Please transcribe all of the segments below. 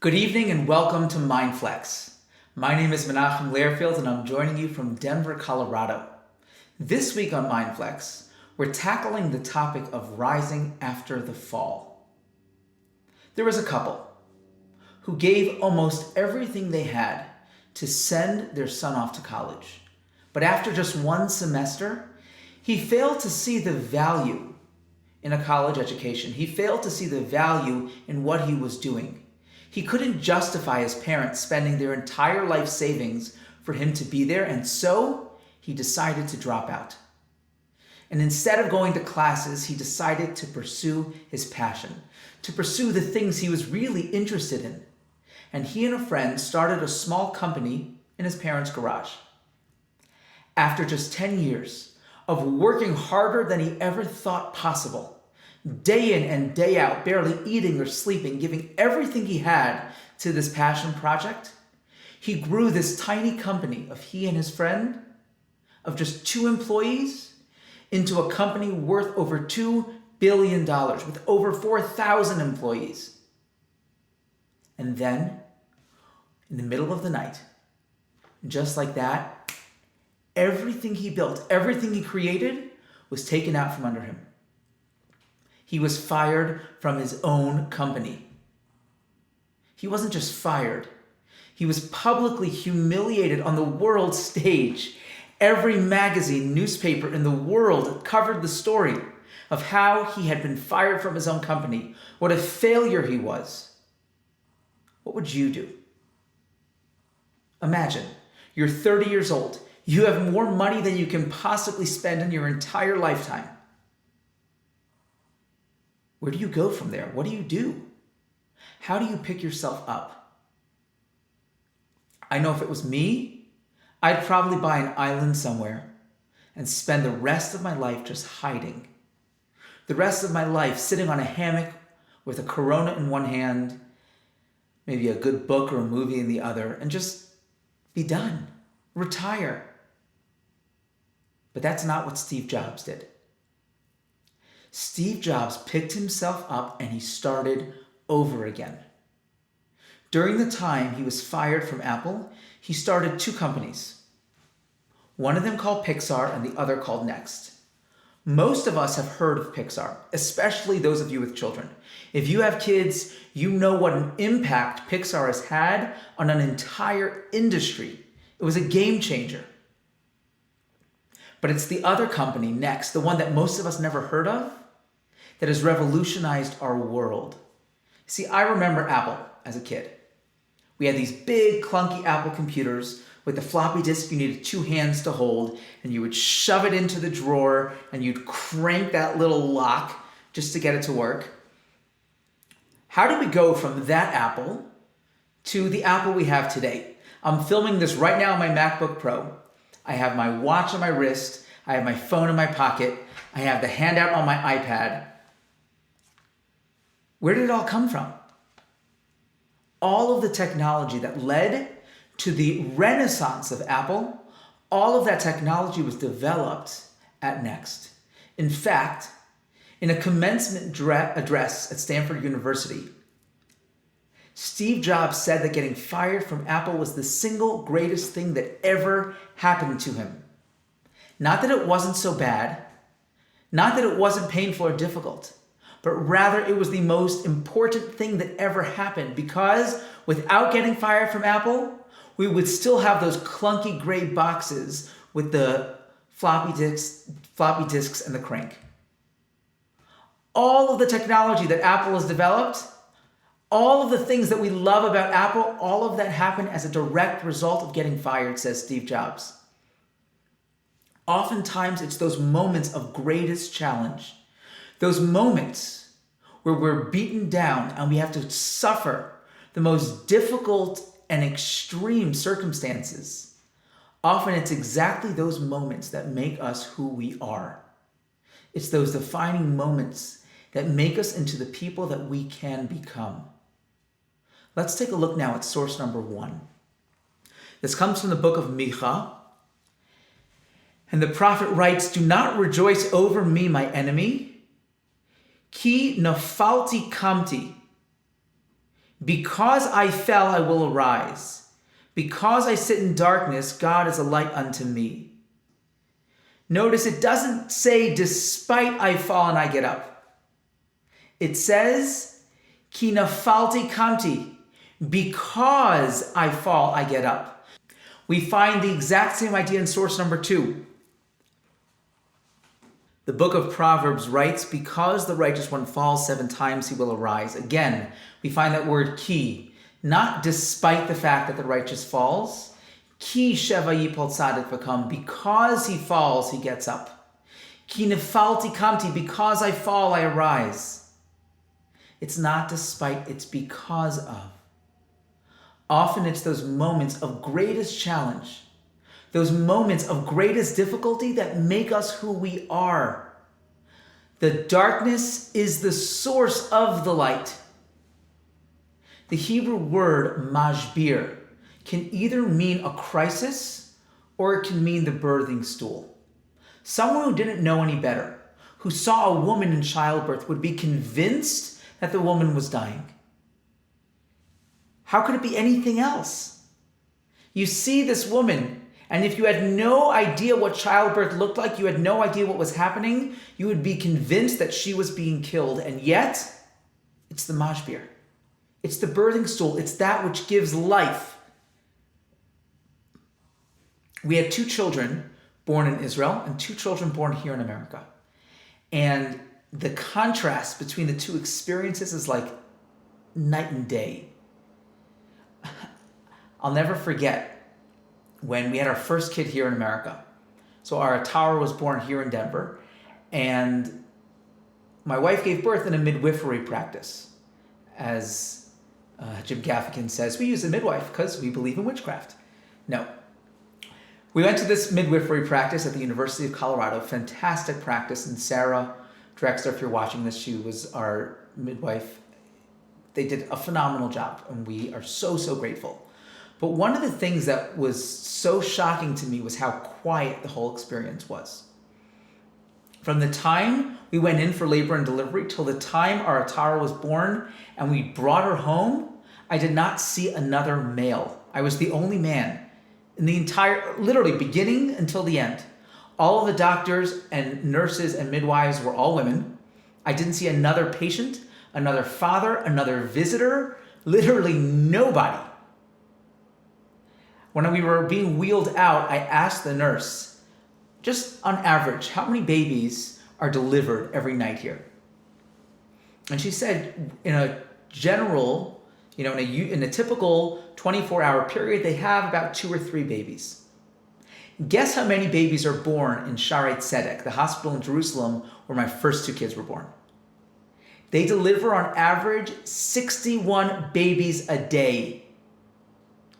Good evening and welcome to MindFlex. My name is Menachem Learfield and I'm joining you from Denver, Colorado. This week on MindFlex, we're tackling the topic of rising after the fall. There was a couple who gave almost everything they had to send their son off to college. But after just one semester, he failed to see the value in a college education. He failed to see the value in what he was doing. He couldn't justify his parents spending their entire life savings for him to be there, and so he decided to drop out. And instead of going to classes, he decided to pursue his passion, to pursue the things he was really interested in. And he and a friend started a small company in his parents' garage. After just 10 years of working harder than he ever thought possible, day in and day out, barely eating or sleeping, giving everything he had to this passion project, he grew this tiny company of he and his friend, of just 2 employees, into a company worth over $2 billion with over 4,000 employees. And then, in the middle of the night, just like that, everything he built, everything he created was taken out from under him. He was fired from his own company. He wasn't just fired. He was publicly humiliated on the world stage. Every magazine, newspaper in the world covered the story of how he had been fired from his own company. What a failure he was. What would you do? Imagine, you're 30 years old. You have more money than you can possibly spend in your entire lifetime. Where do you go from there? What do you do? How do you pick yourself up? I know if it was me, I'd probably buy an island somewhere and spend the rest of my life just hiding. The rest of my life sitting on a hammock with a Corona in one hand, maybe a good book or a movie in the other, and just be done. Retire. But that's not what Steve Jobs did. Steve Jobs picked himself up and he started over again. During the time he was fired from Apple, he started 2 companies. One of them called Pixar and the other called Next. Most of us have heard of Pixar, especially those of you with children. If you have kids, you know what an impact Pixar has had on an entire industry. It was a game changer. But it's the other company, Next, the one that most of us never heard of, that has revolutionized our world. See, I remember Apple as a kid. We had these big, clunky Apple computers with the floppy disk you needed 2 hands to hold, and you would shove it into the drawer, and you'd crank that little lock just to get it to work. How did we go from that Apple to the Apple we have today? I'm filming this right now on my MacBook Pro. I have my watch on my wrist. I have my phone in my pocket. I have the handout on my iPad. Where did it all come from? All of the technology that led to the renaissance of Apple, all of that technology was developed at Next. In fact, in a commencement address at Stanford University, Steve Jobs said that getting fired from Apple was the single greatest thing that ever happened to him. Not that it wasn't so bad, not that it wasn't painful or difficult, but rather it was the most important thing that ever happened, because without getting fired from Apple, we would still have those clunky gray boxes with the floppy disks and the crank. All of the technology that Apple has developed, all of the things that we love about Apple, all of that happened as a direct result of getting fired, says Steve Jobs. Oftentimes, it's those moments of greatest challenge, those moments where we're beaten down and we have to suffer the most difficult and extreme circumstances. Often, it's exactly those moments that make us who we are. It's those defining moments that make us into the people that we can become. Let's take a look now at source number 1. This comes from the book of Micha. And the prophet writes, "Do not rejoice over me, my enemy. Ki nafalti kamti. Because I fell, I will arise. Because I sit in darkness, God is a light unto me. Notice it doesn't say, despite I fall and I get up. It says, Ki nafalti kamti. Because I fall, I get up. We find the exact same idea in source number 2. The book of Proverbs writes, because the righteous one falls 7 times, he will arise. Again, we find that word ki, not despite the fact that the righteous falls. Ki sheva yipol tzadik v'kam, because he falls, he gets up. Ki nefalti kamti, because I fall, I arise. It's not despite, it's because of. Often it's those moments of greatest challenge, those moments of greatest difficulty that make us who we are. The darkness is the source of the light. The Hebrew word mashbir can either mean a crisis or it can mean the birthing stool. Someone who didn't know any better, who saw a woman in childbirth, would be convinced that the woman was dying. How could it be anything else? You see this woman, and if you had no idea what childbirth looked like, you had no idea what was happening, you would be convinced that she was being killed. And yet, it's the mashbir. It's the birthing stool. It's that which gives life. We had 2 children born in Israel and 2 children born here in America. And the contrast between the 2 experiences is like night and day. I'll never forget when we had our first kid here in America. So our Atara was born here in Denver, and my wife gave birth in a midwifery practice. As Jim Gaffigan says, we use a midwife because we believe in witchcraft. No. We went to this midwifery practice at the University of Colorado, fantastic practice, and Sarah Drexler, if you're watching this, she was our midwife. They did a phenomenal job, and we are so, so grateful. But one of the things that was so shocking to me was how quiet the whole experience was. From the time we went in for labor and delivery till the time our Atara was born and we brought her home, I did not see another male. I was the only man in the entire, literally beginning until the end. All of the doctors and nurses and midwives were all women. I didn't see another patient, another father, another visitor, literally nobody. When we were being wheeled out, I asked the nurse, just on average, how many babies are delivered every night here? And she said, in a general, in a typical 24-hour period, they have about 2 or 3 babies. Guess how many babies are born in Shaarei Tzedek, the hospital in Jerusalem where my first 2 kids were born? They deliver on average 61 babies a day.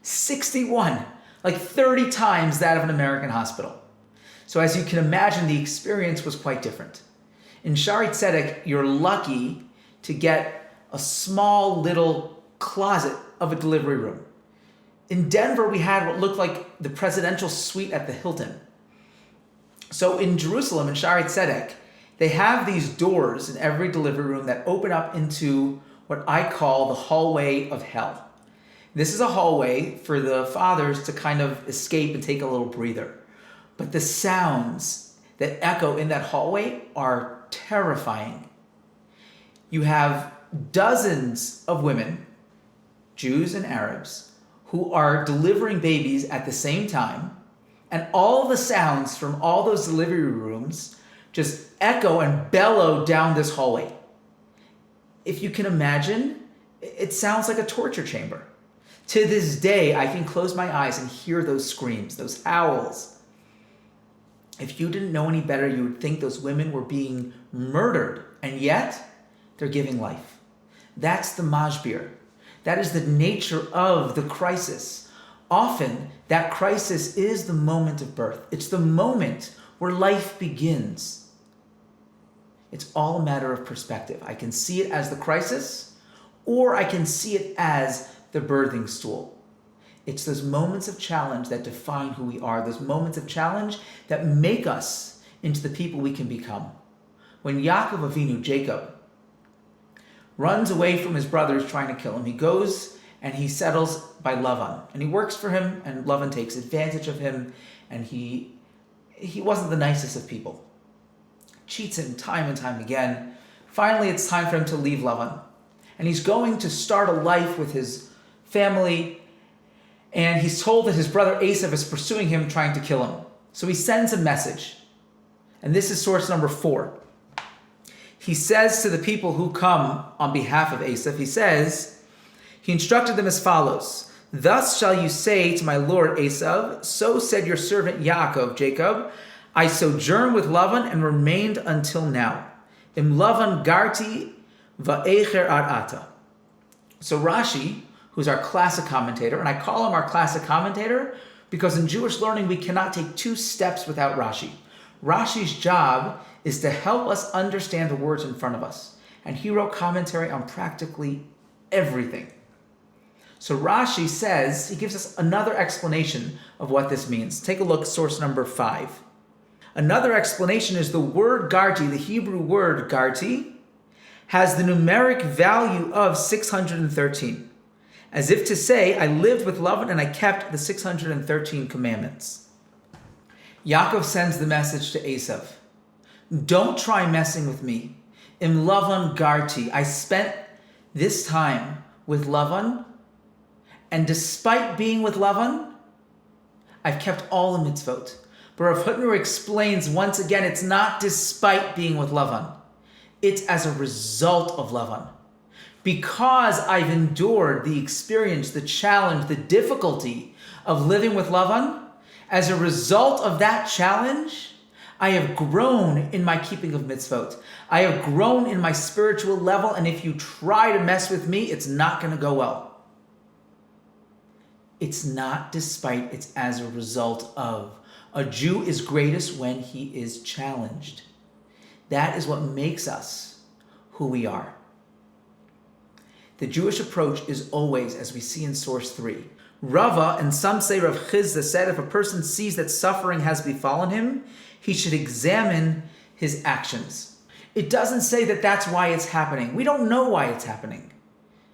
61, like 30 times that of an American hospital. So as you can imagine, the experience was quite different. In Shaarei Tzedek, you're lucky to get a small little closet of a delivery room. In Denver, we had what looked like the presidential suite at the Hilton. So in Jerusalem, in Shaarei Tzedek, they have these doors in every delivery room that open up into what I call the hallway of hell. This is a hallway for the fathers to kind of escape and take a little breather. But the sounds that echo in that hallway are terrifying. You have dozens of women, Jews and Arabs, who are delivering babies at the same time, and all the sounds from all those delivery rooms just echo and bellow down this hallway. If you can imagine, it sounds like a torture chamber. To this day, I can close my eyes and hear those screams, those howls. If you didn't know any better, you would think those women were being murdered, and yet they're giving life. That's the mashbir. That is the nature of the crisis. Often, that crisis is the moment of birth. It's the moment where life begins. It's all a matter of perspective. I can see it as the crisis, or I can see it as the birthing stool. It's those moments of challenge that define who we are, those moments of challenge that make us into the people we can become. When Yaakov Avinu, Jacob, runs away from his brothers trying to kill him. He goes and he settles by Lavan. And he works for him, and Lavan takes advantage of him, and he wasn't the nicest of people. Cheats him time and time again. Finally, it's time for him to leave Lavan. And he's going to start a life with his family, and he's told that his brother Esav is pursuing him, trying to kill him. So he sends a message. And this is source number 4. He says to the people who come on behalf of Esav, he instructed them as follows: "Thus shall you say to my lord Esav, so said your servant Yaakov, Jacob, I sojourned with Lavan and remained until now. Im Lavan garti va'echer ad ata." So Rashi, who's our classic commentator, and I call him our classic commentator because in Jewish learning we cannot take 2 steps without Rashi. Rashi's job is to help us understand the words in front of us, and he wrote commentary on practically everything. So Rashi says, he gives us another explanation of what this means. Take a look, source number 5. Another explanation is the word garti, the Hebrew word garti, has the numeric value of 613, as if to say, I lived with Lavan and I kept the 613 commandments. Yaakov sends the message to Esav: don't try messing with me. Im Lavan garti, I spent this time with Lavan, and despite being with Lavan, I've kept all the mitzvot. But Rav Hutner explains once again, it's not despite being with Lavan. It's as a result of Lavan. Because I've endured the experience, the challenge, the difficulty of living with Lavan, as a result of that challenge, I have grown in my keeping of mitzvot. I have grown in my spiritual level, and if you try to mess with me, it's not going to go well. It's not despite, it's as a result of. A Jew is greatest when he is challenged. That is what makes us who we are. The Jewish approach is always, as we see in source 3, Rava, and some say Rav Chizda, said if a person sees that suffering has befallen him, he should examine his actions. It doesn't say that that's why it's happening. We don't know why it's happening.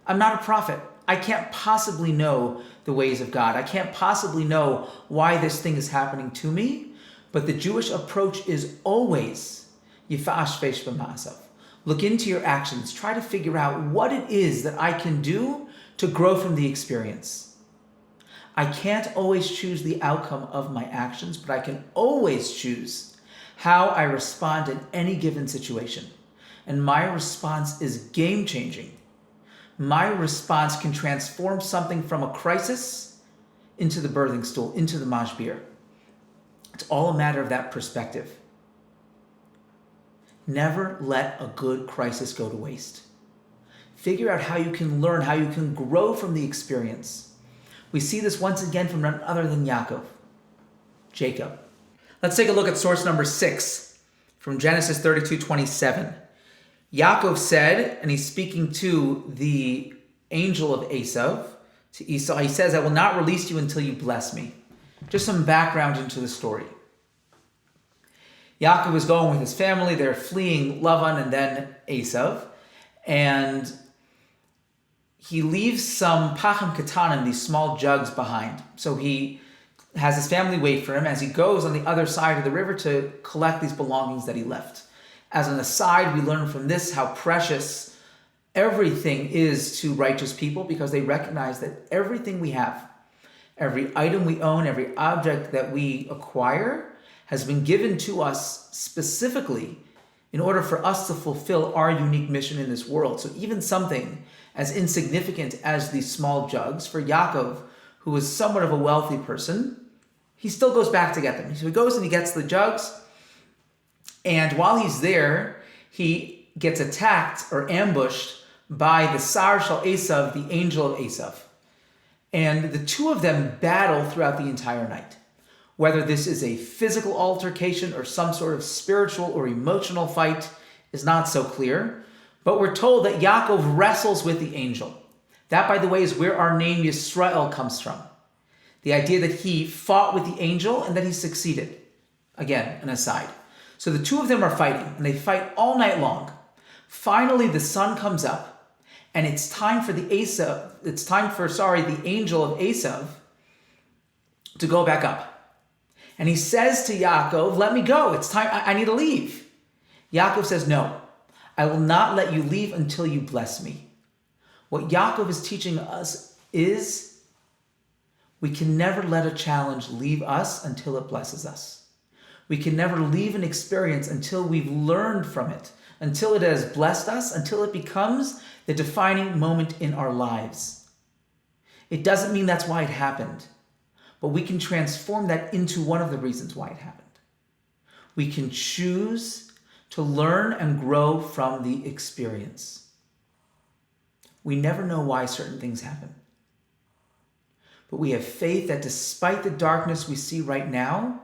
I'm not a prophet. I can't possibly know the ways of God. I can't possibly know why this thing is happening to me. But the Jewish approach is always Yifa'ash Fesh B'Ma'asav. Look into your actions. Try to figure out what it is that I can do to grow from the experience. I can't always choose the outcome of my actions, but I can always choose how I respond in any given situation. And my response is game-changing. My response can transform something from a crisis into the birthing stool, into the mashbir. It's all a matter of that perspective. Never let a good crisis go to waste. Figure out how you can learn, how you can grow from the experience. We see this once again from none other than Yaakov, Jacob. Let's take a look at source number 6 from Genesis 32:27. Yaakov said, and he's speaking to the angel of Esav, to Esau, he says, I will not release you until you bless me. Just some background into the story. Yaakov is going with his family. They're fleeing Lavan and then Esav. And he leaves some pachim katanim, these small jugs, behind. So he has his family wait for him as he goes on the other side of the river to collect these belongings that he left. As an aside, we learn from this how precious everything is to righteous people, because they recognize that everything we have, every item we own, every object that we acquire has been given to us specifically in order for us to fulfill our unique mission in this world. So even something as insignificant as these small jugs, for Yaakov, who was somewhat of a wealthy person, he still goes back to get them. So he goes and he gets the jugs, and while he's there, he gets attacked or ambushed by the Sar Shal Esav, the angel of Esav. And the two of them battle throughout the entire night. Whether this is a physical altercation or some sort of spiritual or emotional fight is not so clear. But we're told that Yaakov wrestles with the angel. That, by the way, is where our name Yisrael comes from. The idea that he fought with the angel and that he succeeded. Again, an aside. So the two of them are fighting, and they fight all night long. Finally, the sun comes up, And it's time for the angel of Esav to go back up. And he says to Yaakov, let me go. It's time. I need to leave. Yaakov says, no, I will not let you leave until you bless me. What Yaakov is teaching us is we can never let a challenge leave us until it blesses us. We can never leave an experience until we've learned from it, until it has blessed us, until it becomes the defining moment in our lives. It doesn't mean that's why it happened, but we can transform that into one of the reasons why it happened. We can choose to learn and grow from the experience. We never know why certain things happen. But we have faith that despite the darkness we see right now,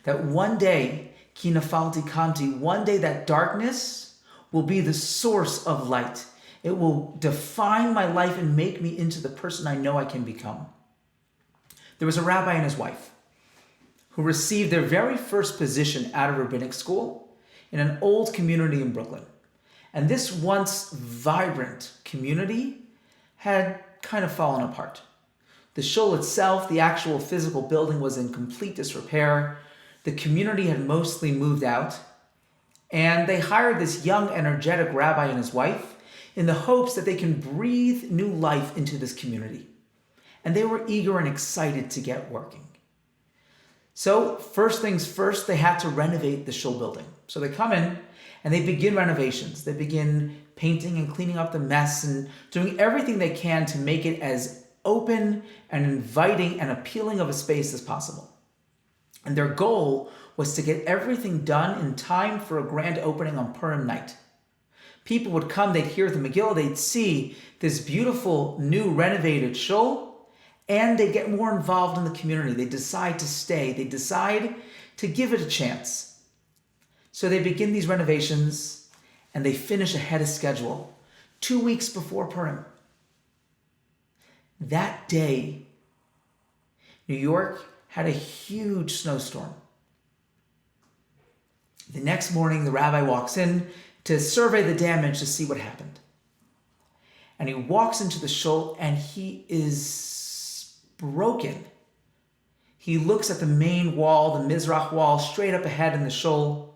that one day, ki nafalti kamti, one day that darkness will be the source of light. It will define my life and make me into the person I know I can become. There was a rabbi and his wife who received their very first position out of rabbinic school in an old community in Brooklyn. And this once vibrant community had kind of fallen apart. The shul itself, the actual physical building, was in complete disrepair. The community had mostly moved out. And they hired this young, energetic rabbi and his wife in the hopes that they can breathe new life into this community. And they were eager and excited to get working. So first things first, they had to renovate the shul building. So they come in and they begin renovations. They begin painting and cleaning up the mess and doing everything they can to make it as open and inviting and appealing of a space as possible. And their goal was to get everything done in time for a grand opening on Purim night. People would come, they'd hear the Megillah, they'd see this beautiful new renovated shul, and they get more involved in the community. They decide to stay. They decide to give it a chance. So they begin these renovations and they finish ahead of schedule, 2 weeks before Purim. That day, New York had a huge snowstorm. The next morning, the rabbi walks in to survey the damage to see what happened. And he walks into the shul and he is broken. He looks at the main wall, the Mizrach wall, straight up ahead in the shul.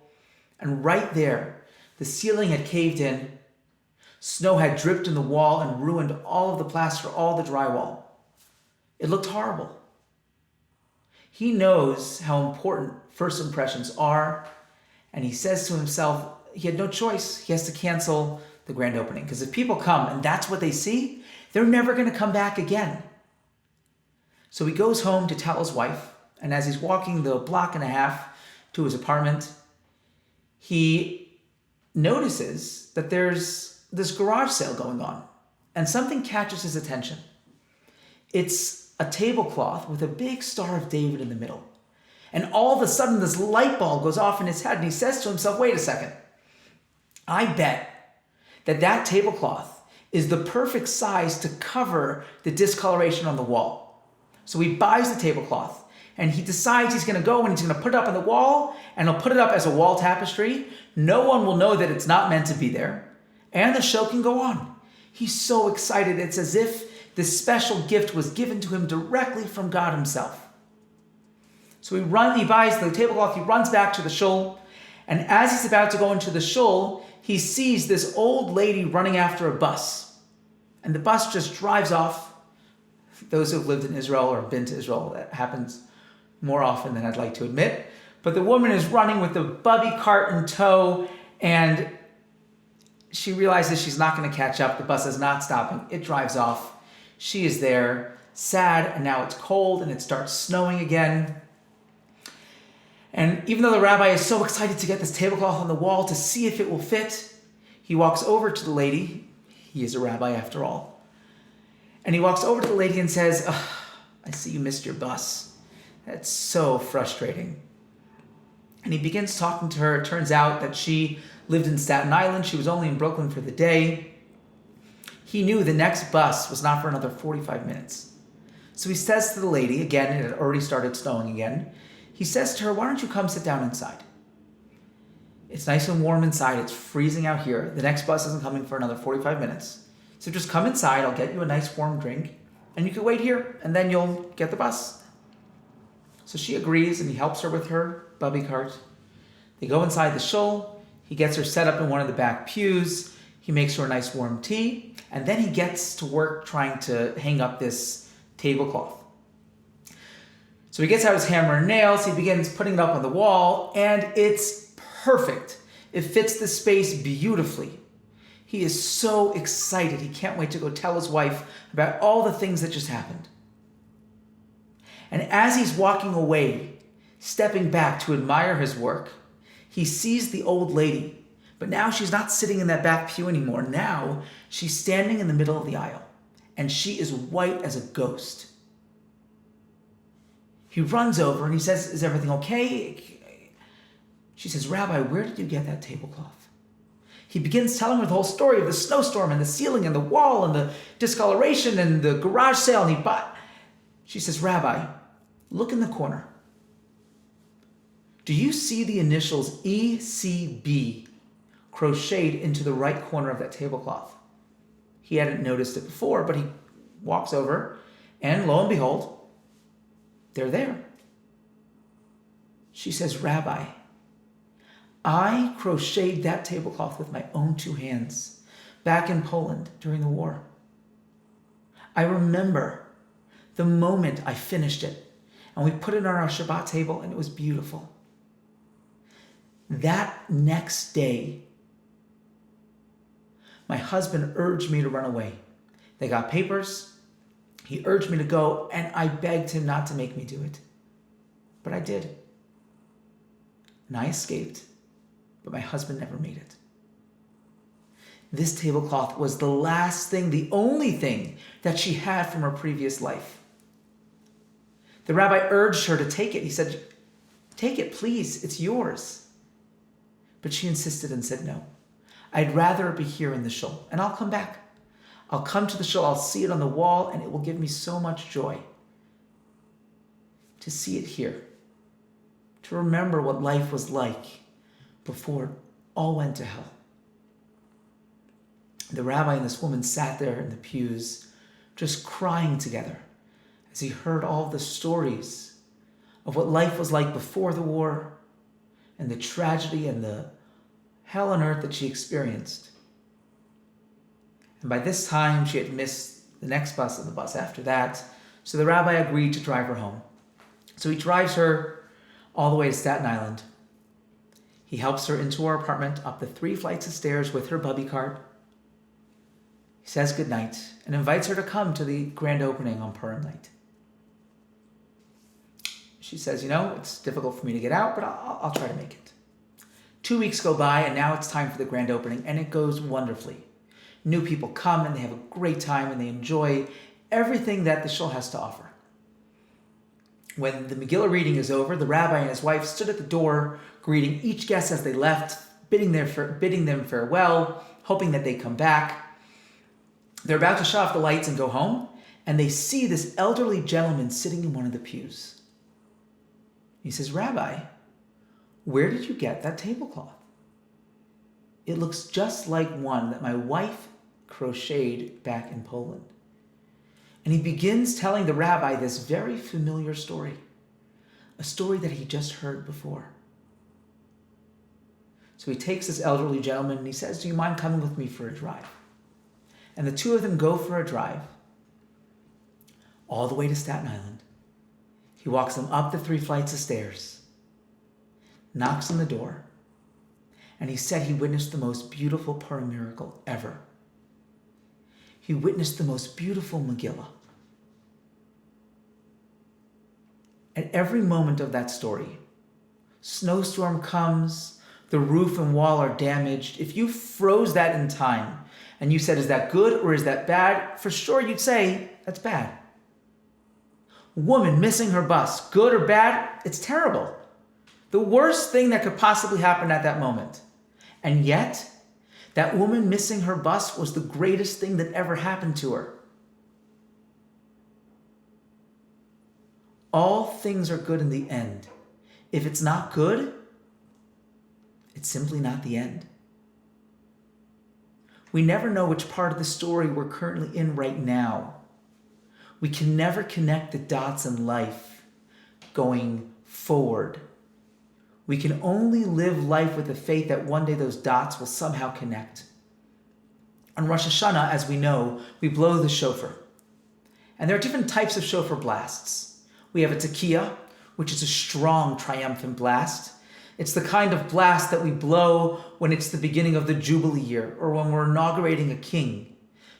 And right there, the ceiling had caved in. Snow had dripped in the wall and ruined all of the plaster, all the drywall. It looked horrible. He knows how important first impressions are, and he says to himself, he had no choice. He has to cancel the grand opening, because if people come and that's what they see, they're never going to come back again. So he goes home to tell his wife, and as he's walking the block and a half to his apartment, he notices that there's this garage sale going on, and something catches his attention. It's a tablecloth with a big Star of David in the middle. And all of a sudden, this light bulb goes off in his head, and he says to himself, wait a second. I bet that tablecloth is the perfect size to cover the discoloration on the wall. So he buys the tablecloth, and he decides he's going to go and he's going to put it up on the wall, and he'll put it up as a wall tapestry. No one will know that it's not meant to be there. And the show can go on. He's so excited. It's as if this special gift was given to him directly from God himself. So he buys the tablecloth, he runs back to the shul, and as he's about to go into the shul, he sees this old lady running after a bus. And the bus just drives off. Those who've lived in Israel or been to Israel, that happens more often than I'd like to admit. But the woman is running with the bubby cart in tow, and she realizes she's not going to catch up. The bus is not stopping. It drives off. She is there, sad, and now it's cold, and it starts snowing again. And even though the rabbi is so excited to get this tablecloth on the wall to see if it will fit, he walks over to the lady. He is a rabbi after all. And he walks over to the lady and says, I see you missed your bus. That's so frustrating. And he begins talking to her. It turns out that she lived in Staten Island. She was only in Brooklyn for the day. He knew the next bus was not for another 45 minutes. So he says to the lady, again, it had already started snowing again. He says to her, why don't you come sit down inside? It's nice and warm inside. It's freezing out here. The next bus isn't coming for another 45 minutes. So just come inside, I'll get you a nice warm drink, and you can wait here, and then you'll get the bus. So she agrees, and he helps her with her bubby cart. They go inside the shul. He gets her set up in one of the back pews. He makes her a nice warm tea, and then he gets to work trying to hang up this tablecloth. So he gets out his hammer and nails, he begins putting it up on the wall, and it's perfect. It fits the space beautifully. He is so excited. He can't wait to go tell his wife about all the things that just happened. And as he's walking away, stepping back to admire his work, he sees the old lady, but now she's not sitting in that back pew anymore. Now she's standing in the middle of the aisle, and she is white as a ghost. He runs over and he says, "Is everything okay?" She says, "Rabbi, where did you get that tablecloth?" He begins telling her the whole story of the snowstorm and the ceiling and the wall and the discoloration and the garage sale and he bought. She says, "Rabbi, look in the corner. Do you see the initials ECB crocheted into the right corner of that tablecloth?" He hadn't noticed it before, but he walks over and lo and behold, they're there. She says, "Rabbi, I crocheted that tablecloth with my own 2 hands back in Poland during the war. I remember the moment I finished it and we put it on our Shabbat table and it was beautiful. That next day, my husband urged me to run away. They got papers. He urged me to go, and I begged him not to make me do it. But I did. And I escaped, but my husband never made it. This tablecloth was the last thing, the only thing that she had from her previous life. The rabbi urged her to take it. He said, "Take it, please, it's yours." But she insisted and said, "No, I'd rather it be here in the shul, and I'll come back. I'll come to the shul, I'll see it on the wall, and it will give me so much joy to see it here, to remember what life was like before it all went to hell." The rabbi and this woman sat there in the pews, just crying together as he heard all the stories of what life was like before the war and the tragedy and the hell on earth that she experienced. And by this time, she had missed the next bus and the bus after that. So the rabbi agreed to drive her home. So he drives her all the way to Staten Island. He helps her into her apartment, up the 3 flights of stairs with her bubby cart. He says goodnight and invites her to come to the grand opening on Purim night. She says, "It's difficult for me to get out, but I'll try to make it." 2 weeks go by, and now it's time for the grand opening, and it goes wonderfully. New people come, and they have a great time, and they enjoy everything that the shul has to offer. When the Megillah reading is over, the rabbi and his wife stood at the door, greeting each guest as they left, bidding them farewell, hoping that they come back. They're about to shut off the lights and go home, and they see this elderly gentleman sitting in one of the pews. He says, "Rabbi, where did you get that tablecloth? It looks just like one that my wife crocheted back in Poland." And he begins telling the rabbi this very familiar story, a story that he just heard before. So he takes this elderly gentleman and he says, "Do you mind coming with me for a drive?" And the two of them go for a drive all the way to Staten Island. He walks them up the 3 flights of stairs, knocks on the door, and he said he witnessed the most beautiful Purim miracle ever. He witnessed the most beautiful Megillah. At every moment of that story, snowstorm comes, the roof and wall are damaged. If you froze that in time and you said, "Is that good or is that bad?" for sure you'd say, "That's bad." Woman missing her bus, good or bad? It's terrible. The worst thing that could possibly happen at that moment. And yet, that woman missing her bus was the greatest thing that ever happened to her. All things are good in the end. If it's not good, it's simply not the end. We never know which part of the story we're currently in right now. We can never connect the dots in life going forward. We can only live life with the faith that one day those dots will somehow connect. On Rosh Hashanah, as we know, we blow the shofar. And there are different types of shofar blasts. We have a tekiah, which is a strong, triumphant blast. It's the kind of blast that we blow when it's the beginning of the Jubilee year or when we're inaugurating a king.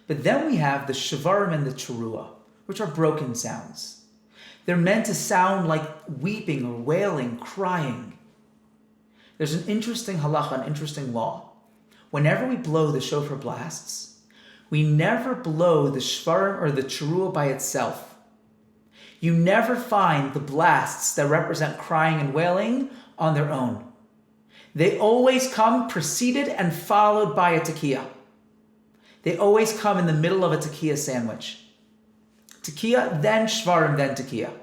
But then we have the shavarim and the teruah, which are broken sounds. They're meant to sound like weeping or wailing, crying. There's an interesting halacha, an interesting law. Whenever we blow the shofar blasts, we never blow the shvarim or the teruah by itself. You never find the blasts that represent crying and wailing on their own. They always come preceded and followed by a tekiah. They always come in the middle of a tekiah sandwich. Tekiah, then shvarim, then tekiah.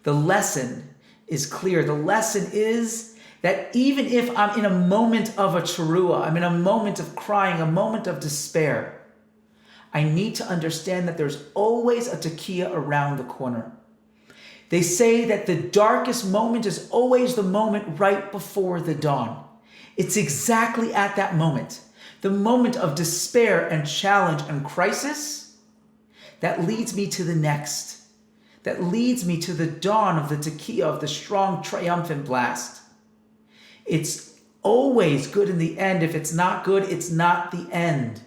The lesson is clear. The lesson is that even if I'm in a moment of a teruah, I'm in a moment of crying, a moment of despair, I need to understand that there's always a tekiah around the corner. They say that the darkest moment is always the moment right before the dawn. It's exactly at that moment, the moment of despair and challenge and crisis, that leads me to the next, that leads me to the dawn of the tekiah, of the strong, triumphant blast. It's always good in the end. If it's not good, it's not the end.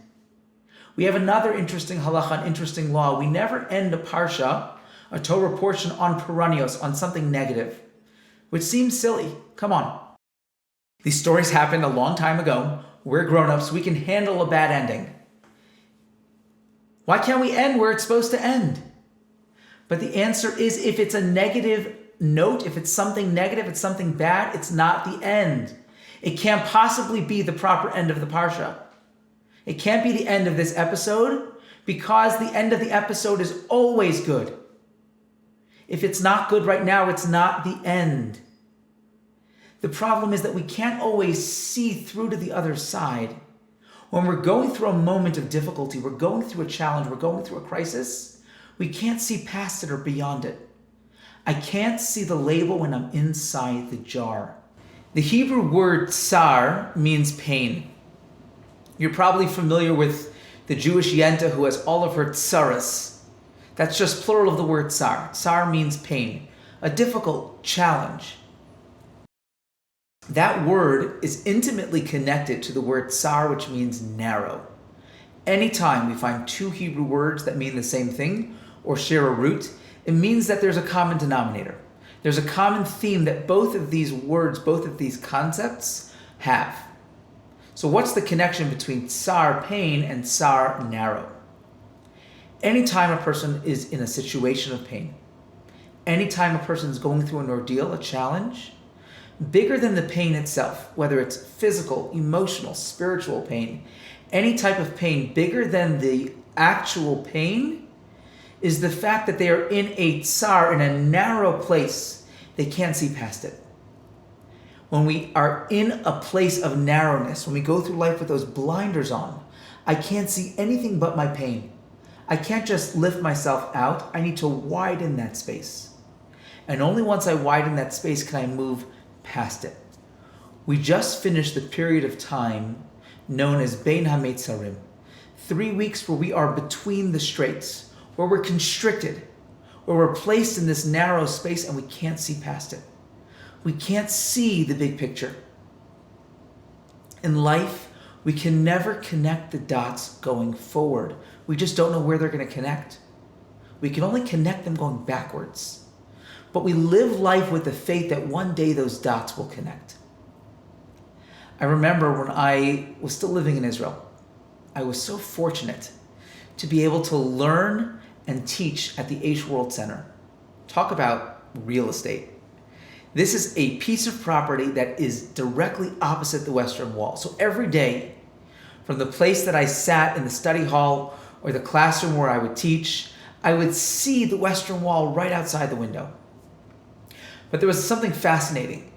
We have another interesting halacha, an interesting law. We never end a parsha, a Torah portion, on perennials, on something negative, which seems silly. Come on. These stories happened a long time ago. We're grown-ups. We can handle a bad ending. Why can't we end where it's supposed to end? But the answer is, if it's a negative note, if it's something negative, it's something bad, it's not the end. It can't possibly be the proper end of the parsha. It can't be the end of this episode, because the end of the episode is always good. If it's not good right now, it's not the end. The problem is that we can't always see through to the other side. When we're going through a moment of difficulty, we're going through a challenge, we're going through a crisis, we can't see past it or beyond it. I can't see the label when I'm inside the jar. The Hebrew word tsar means pain. You're probably familiar with the Jewish yenta who has all of her tsaras. That's just plural of the word tsar. Tsar means pain, a difficult challenge. That word is intimately connected to the word tsar, which means narrow. Anytime we find two Hebrew words that mean the same thing or share a root, it means that there's a common denominator. There's a common theme that both of these words, both of these concepts have. So what's the connection between tsar, pain, and tsar, narrow? Anytime a person is in a situation of pain, anytime a person is going through an ordeal, a challenge, bigger than the pain itself, whether it's physical, emotional, spiritual pain, any type of pain bigger than the actual pain, is the fact that they are in a tsar, in a narrow place. They can't see past it. When we are in a place of narrowness, when we go through life with those blinders on, I can't see anything but my pain. I can't just lift myself out. I need to widen that space. And only once I widen that space can I move past it. We just finished the period of time known as Bein HaMetzarim, 3 weeks where we are between the straits, where we're constricted, where we're placed in this narrow space and we can't see past it. We can't see the big picture. In life, we can never connect the dots going forward. We just don't know where they're going to connect. We can only connect them going backwards. But we live life with the faith that one day those dots will connect. I remember when I was still living in Israel, I was so fortunate to be able to learn and teach at the Aish World Center. Talk about real estate. This is a piece of property that is directly opposite the Western Wall. So every day, from the place that I sat in the study hall or the classroom where I would teach, I would see the Western Wall right outside the window. But there was something fascinating.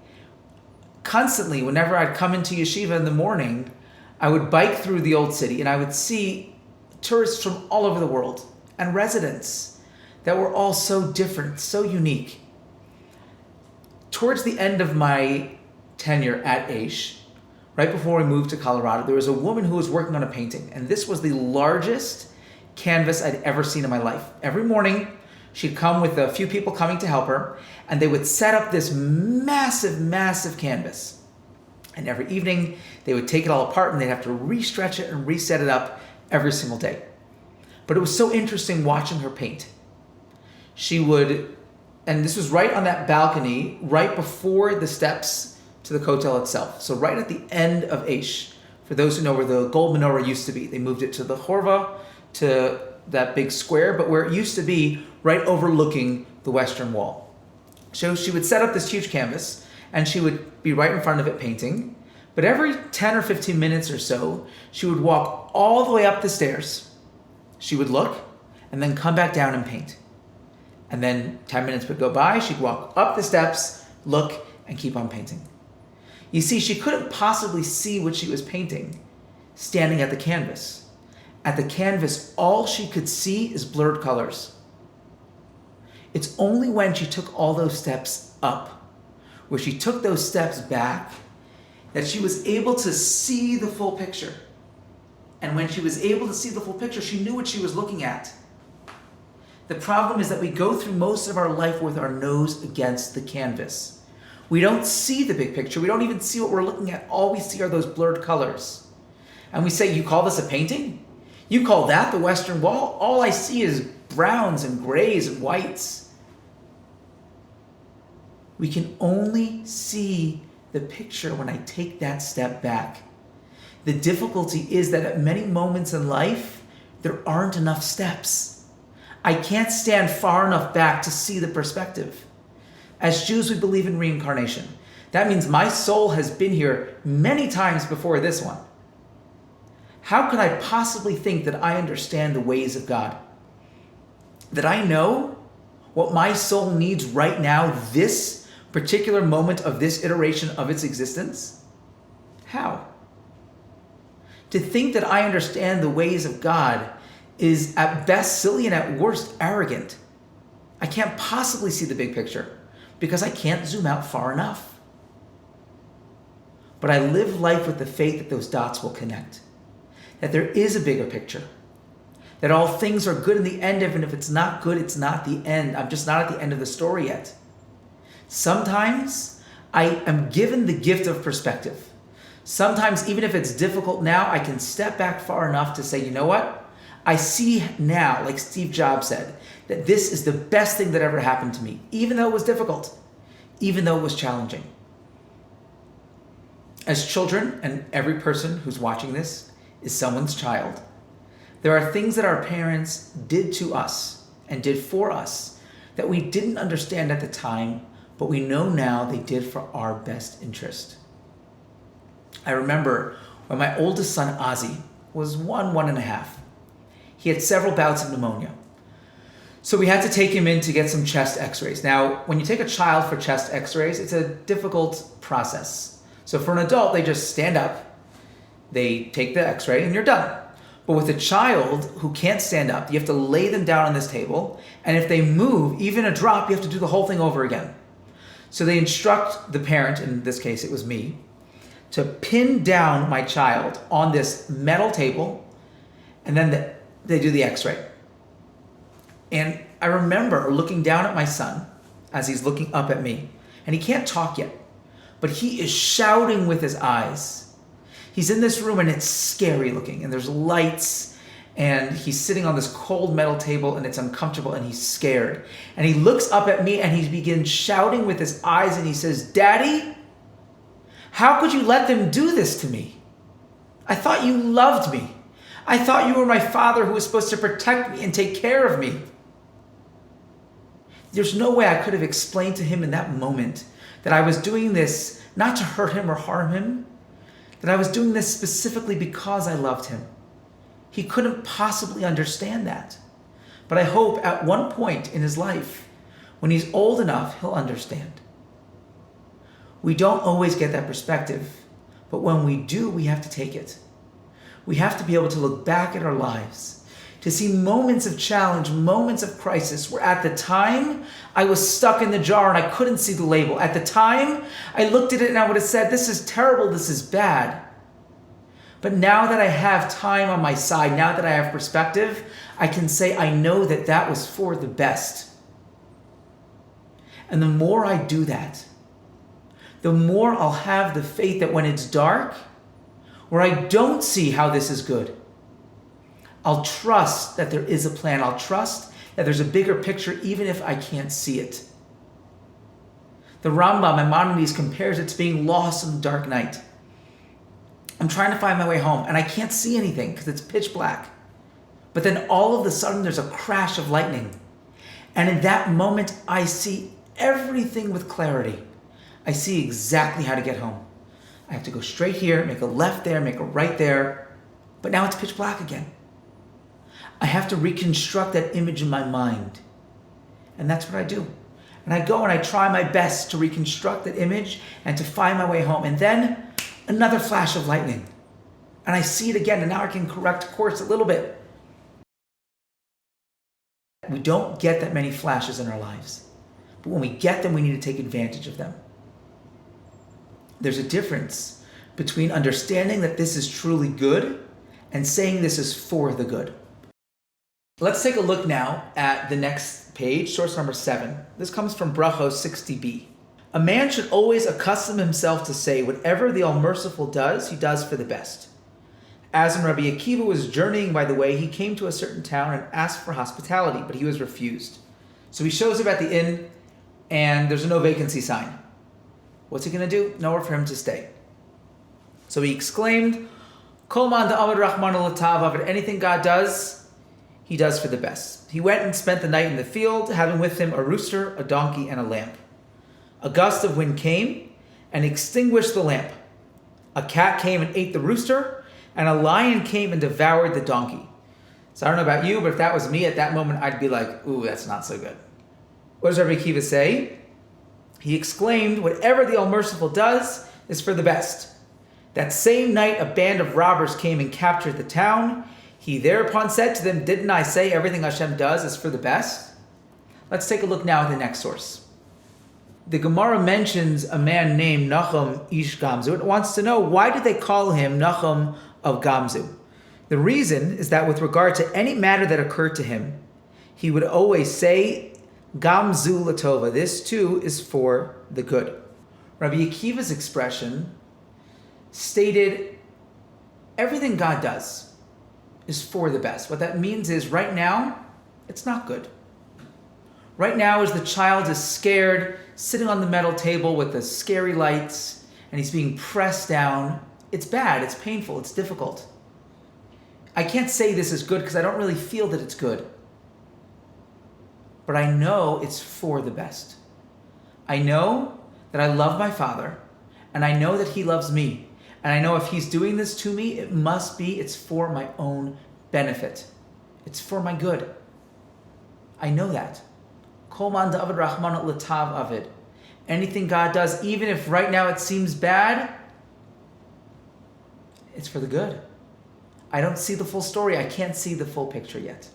Constantly, whenever I'd come into yeshiva in the morning, I would bike through the old city and I would see tourists from all over the world and residents that were all so different, so unique. Towards the end of my tenure at Aish, right before we moved to Colorado, there was a woman who was working on a painting, and this was the largest canvas I'd ever seen in my life. Every morning, she'd come with a few people coming to help her, and they would set up this massive, massive canvas. And every evening, they would take it all apart, and they'd have to re-stretch it and reset it up every single day. But it was so interesting watching her paint. She would, and this was right on that balcony, right before the steps to the Kotel itself. So right at the end of Aish, for those who know where the gold menorah used to be. They moved it to the Horva, to that big square, but where it used to be, right overlooking the Western Wall. So she would set up this huge canvas, and she would be right in front of it painting. But every 10 or 15 minutes or so, she would walk all the way up the stairs. She would look, and then come back down and paint. And then 10 minutes would go by, she'd walk up the steps, look, and keep on painting. You see, she couldn't possibly see what she was painting standing at the canvas. At the canvas, all she could see is blurred colors. It's only when she took all those steps up, where she took those steps back, that she was able to see the full picture. And when she was able to see the full picture, she knew what she was looking at. The problem is that we go through most of our life with our nose against the canvas. We don't see the big picture. We don't even see what we're looking at. All we see are those blurred colors. And we say, you call this a painting? You call that the Western Wall? All I see is browns and grays and whites. We can only see the picture when I take that step back. The difficulty is that at many moments in life, there aren't enough steps. I can't stand far enough back to see the perspective. As Jews, we believe in reincarnation. That means my soul has been here many times before this one. How could I possibly think that I understand the ways of God? That I know what my soul needs right now, this particular moment of this iteration of its existence? How? To think that I understand the ways of God is at best silly and at worst arrogant. I can't possibly see the big picture because I can't zoom out far enough. But I live life with the faith that those dots will connect, that there is a bigger picture, that all things are good in the end, and if it's not good, it's not the end. I'm just not at the end of the story yet. Sometimes I am given the gift of perspective. Sometimes, even if it's difficult now, I can step back far enough to say, you know what? I see now, like Steve Jobs said, that this is the best thing that ever happened to me, even though it was difficult, even though it was challenging. As children, and every person who's watching this is someone's child, there are things that our parents did to us and did for us that we didn't understand at the time, but we know now they did for our best interest. I remember when my oldest son, Ozzy, was 1.5. He had several bouts of pneumonia. So we had to take him in to get some chest x-rays. Now, when you take a child for chest x-rays, it's a difficult process. So for an adult, they just stand up, they take the x-ray, and you're done. But with a child who can't stand up, you have to lay them down on this table, and if they move, even a drop, you have to do the whole thing over again. So they instruct the parent, in this case it was me, to pin down my child on this metal table, and then they do the x-ray. And I remember looking down at my son as he's looking up at me, and he can't talk yet, but he is shouting with his eyes. He's in this room and it's scary looking, and there's lights, and he's sitting on this cold metal table and it's uncomfortable and he's scared. And he looks up at me and he begins shouting with his eyes and he says, "Daddy, how could you let them do this to me? I thought you loved me. I thought you were my father who was supposed to protect me and take care of me." There's no way I could have explained to him in that moment that I was doing this not to hurt him or harm him, that I was doing this specifically because I loved him. He couldn't possibly understand that. But I hope at one point in his life, when he's old enough, he'll understand. We don't always get that perspective, but when we do, we have to take it. We have to be able to look back at our lives, to see moments of challenge, moments of crisis, where at the time I was stuck in the jar and I couldn't see the label. At the time, I looked at it and I would have said, this is terrible, this is bad. But now that I have time on my side, now that I have perspective, I can say I know that that was for the best. And the more I do that, the more I'll have the faith that when it's dark, where I don't see how this is good, I'll trust that there is a plan. I'll trust that there's a bigger picture even if I can't see it. The Rambam, Maimonides, compares it to being lost in the dark night. I'm trying to find my way home and I can't see anything because it's pitch black. But then all of a sudden there's a crash of lightning. And in that moment, I see everything with clarity. I see exactly how to get home. I have to go straight here, make a left there, make a right there. But now it's pitch black again. I have to reconstruct that image in my mind. And that's what I do. And I go and I try my best to reconstruct that image and to find my way home. And then another flash of lightning. And I see it again, and now I can correct course a little bit. We don't get that many flashes in our lives. But when we get them, we need to take advantage of them. There's a difference between understanding that this is truly good and saying this is for the good. Let's take a look now at the next page, source number 7. This comes from Brachos 60b. A man should always accustom himself to say whatever the All-Merciful does, he does for the best. As when Rabbi Akiva was journeying by the way, he came to a certain town and asked for hospitality, but he was refused. So he shows up at the inn, and there's a no vacancy sign. What's he going to do? Nowhere for him to stay. So he exclaimed, Kol man da'amad Rahman al-Latav, anything God does, he does for the best. He went and spent the night in the field, having with him a rooster, a donkey, and a lamp. A gust of wind came and extinguished the lamp. A cat came and ate the rooster, and a lion came and devoured the donkey. So I don't know about you, but if that was me at that moment, I'd be like, ooh, that's not so good. What does Rabbi Akiva say? He exclaimed, whatever the All-Merciful does is for the best. That same night, a band of robbers came and captured the town. He thereupon said to them, didn't I say everything Hashem does is for the best? Let's take a look now at the next source. The Gemara mentions a man named Nachum Ish Gamzu. It wants to know, why did they call him Nachum of Gamzu? The reason is that with regard to any matter that occurred to him, he would always say, Gamzu Latova, this too is for the good. Rabbi Akiva's expression stated, everything God does is for the best. What that means is right now, it's not good. Right now, as the child is scared, sitting on the metal table with the scary lights, and he's being pressed down, it's bad, it's painful, it's difficult. I can't say this is good because I don't really feel that it's good. But I know it's for the best. I know that I love my Father, and I know that He loves me. And I know if He's doing this to me, it's for my own benefit. It's for my good. I know that. Kol man da'avad Rahman al-Latav avid. Anything God does, even if right now it seems bad, it's for the good. I don't see the full story. I can't see the full picture yet.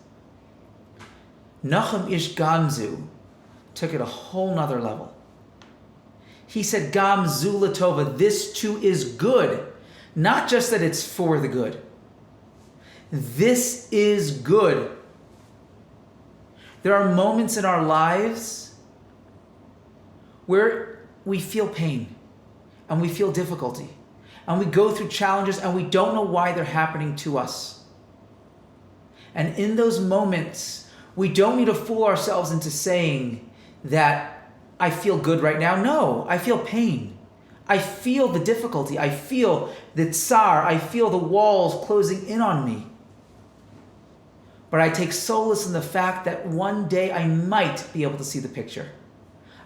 Nachum Ish Gamzu took it a whole nother level. He said, Gamzu Latova, this too is good. Not just that it's for the good. This is good. There are moments in our lives where we feel pain and we feel difficulty and we go through challenges and we don't know why they're happening to us. And in those moments, we don't need to fool ourselves into saying that I feel good right now. No, I feel pain. I feel the difficulty. I feel the tsar. I feel the walls closing in on me. But I take solace in the fact that one day I might be able to see the picture.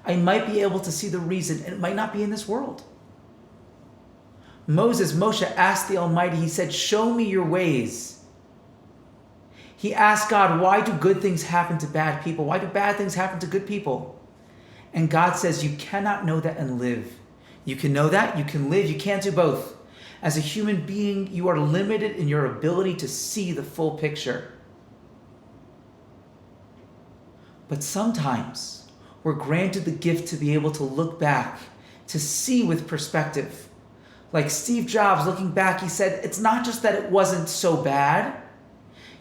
I might be able to see the reason, and it might not be in this world. Moshe asked the Almighty, he said, show me your ways. He asked God, why do good things happen to bad people? Why do bad things happen to good people? And God says, you cannot know that and live. You can know that, you can live, you can't do both. As a human being, you are limited in your ability to see the full picture. But sometimes we're granted the gift to be able to look back, to see with perspective. Like Steve Jobs, looking back, he said, it's not just that it wasn't so bad.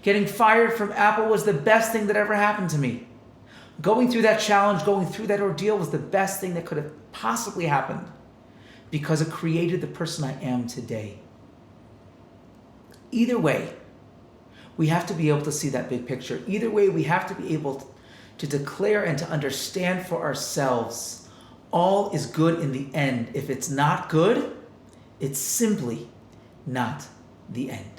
Getting fired from Apple was the best thing that ever happened to me. Going through that challenge, going through that ordeal was the best thing that could have possibly happened because it created the person I am today. Either way, we have to be able to see that big picture. Either way, we have to be able to declare and to understand for ourselves all is good in the end. If it's not good, it's simply not the end.